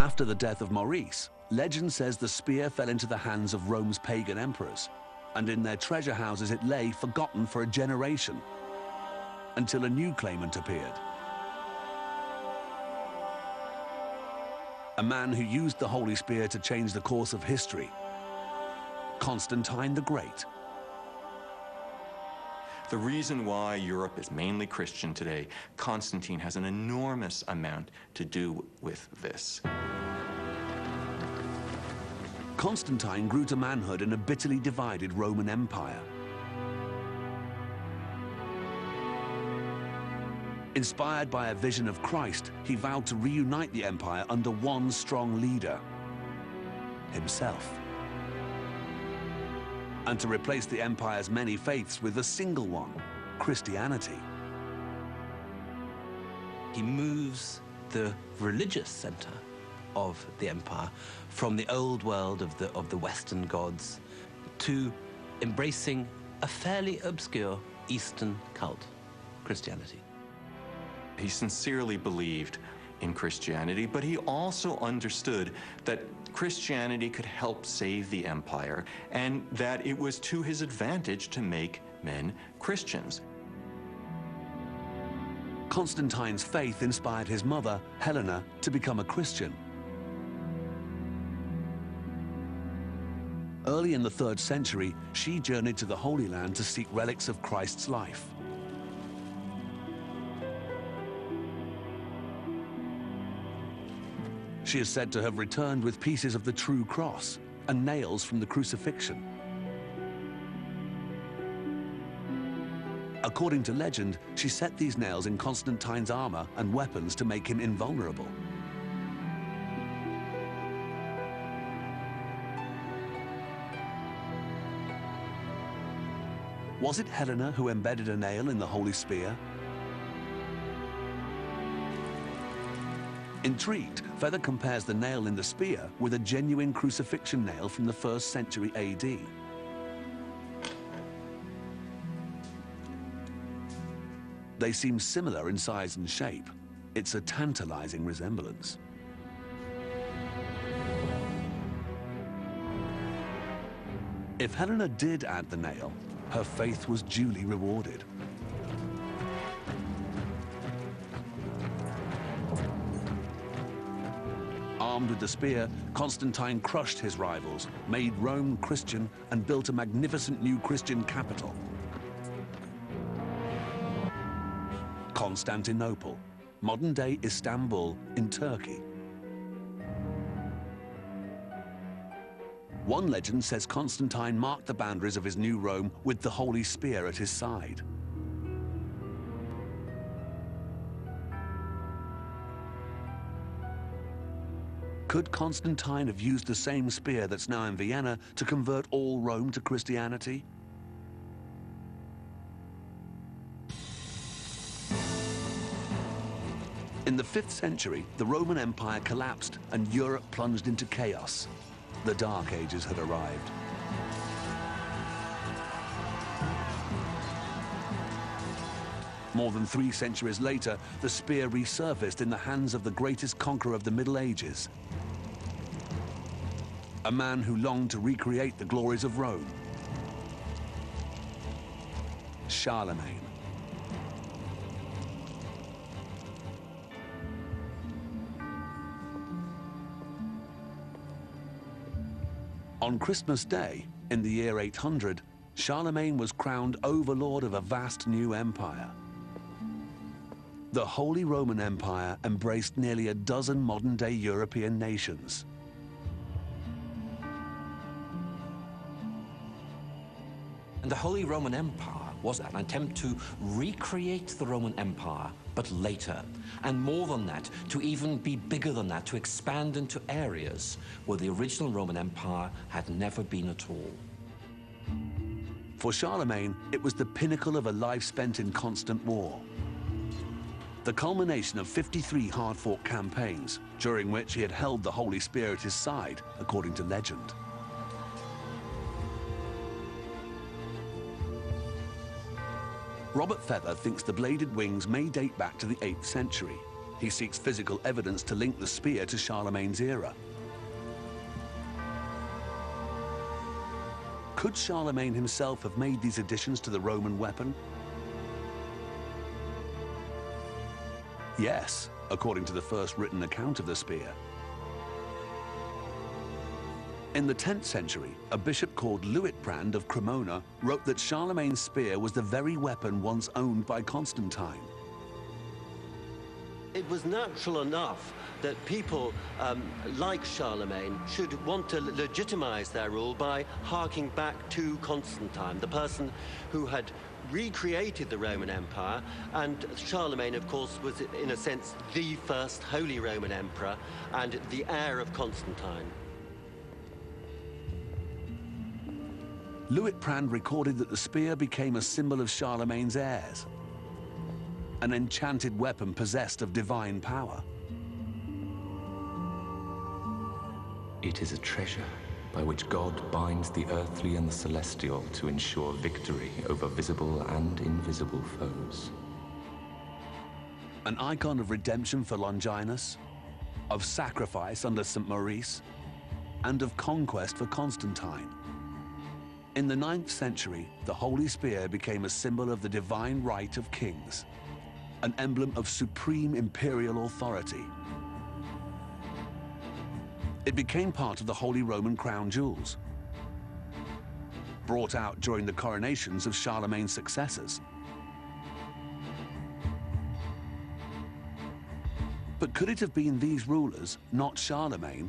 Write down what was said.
After the death of Maurice, legend says the spear fell into the hands of Rome's pagan emperors, and in their treasure houses it lay forgotten for a generation, until a new claimant appeared. A man who used the Holy Spear to change the course of history, Constantine the Great. The reason why Europe is mainly Christian today, Constantine has an enormous amount to do with this. Constantine grew to manhood in a bitterly divided Roman Empire. Inspired by a vision of Christ, he vowed to reunite the empire under one strong leader, himself, and to replace the empire's many faiths with a single one, Christianity. He moves the religious center of the empire from the old world of the Western gods to embracing a fairly obscure Eastern cult, Christianity. He sincerely believed in Christianity, but he also understood that Christianity could help save the empire and that it was to his advantage to make men Christians. Constantine's faith inspired his mother, Helena, to become a Christian. Early in the 3rd century, she journeyed to the Holy Land to seek relics of Christ's life. She is said to have returned with pieces of the true cross and nails from the crucifixion. According to legend, she set these nails in Constantine's armor and weapons to make him invulnerable. Was it Helena who embedded a nail in the Holy Spear? Intrigued, Feather compares the nail in the spear with a genuine crucifixion nail from the 1st century AD. They seem similar in size and shape. It's a tantalizing resemblance. If Helena did add the nail, her faith was duly rewarded. Armed with the spear, Constantine crushed his rivals, made Rome Christian, and built a magnificent new Christian capital, Constantinople, modern-day Istanbul in Turkey. One legend says Constantine marked the boundaries of his new Rome with the Holy Spear at his side. Could Constantine have used the same spear that's now in Vienna to convert all Rome to Christianity? In the 5th century, the Roman Empire collapsed and Europe plunged into chaos. The Dark Ages had arrived. More than 3 centuries later, the spear resurfaced in the hands of the greatest conqueror of the Middle Ages, a man who longed to recreate the glories of Rome, Charlemagne. On Christmas Day, in the year 800, Charlemagne was crowned overlord of a vast new empire. The Holy Roman Empire embraced nearly a dozen modern-day European nations. And the Holy Roman Empire was an attempt to recreate the Roman Empire, but later. And more than that, to even be bigger than that, to expand into areas where the original Roman Empire had never been at all. For Charlemagne, it was the pinnacle of a life spent in constant war. The culmination of 53 hard-fought campaigns, during which he had held the Holy Spear at his side, according to legend. Robert Feather thinks the bladed wings may date back to the 8th century, He seeks physical evidence to link the spear to Charlemagne's era. Could Charlemagne himself have made these additions to the Roman weapon? Yes, according to the first written account of the spear. In the 10th century, a bishop called Luitprand of Cremona wrote that Charlemagne's spear was the very weapon once owned by Constantine. It was natural enough that people like Charlemagne should want to legitimize their rule by harking back to Constantine, the person who had recreated the Roman Empire. And Charlemagne, of course, was in a sense the first Holy Roman Emperor and the heir of Constantine. Luitprand recorded that the spear became a symbol of Charlemagne's heirs, an enchanted weapon possessed of divine power. It is a treasure by which God binds the earthly and the celestial to ensure victory over visible and invisible foes. An icon of redemption for Longinus, of sacrifice under St. Maurice, and of conquest for Constantine. In the 9th century, the Holy Spear became a symbol of the divine right of kings, an emblem of supreme imperial authority. It became part of the Holy Roman crown jewels, brought out during the coronations of Charlemagne's successors. But could it have been these rulers, not Charlemagne,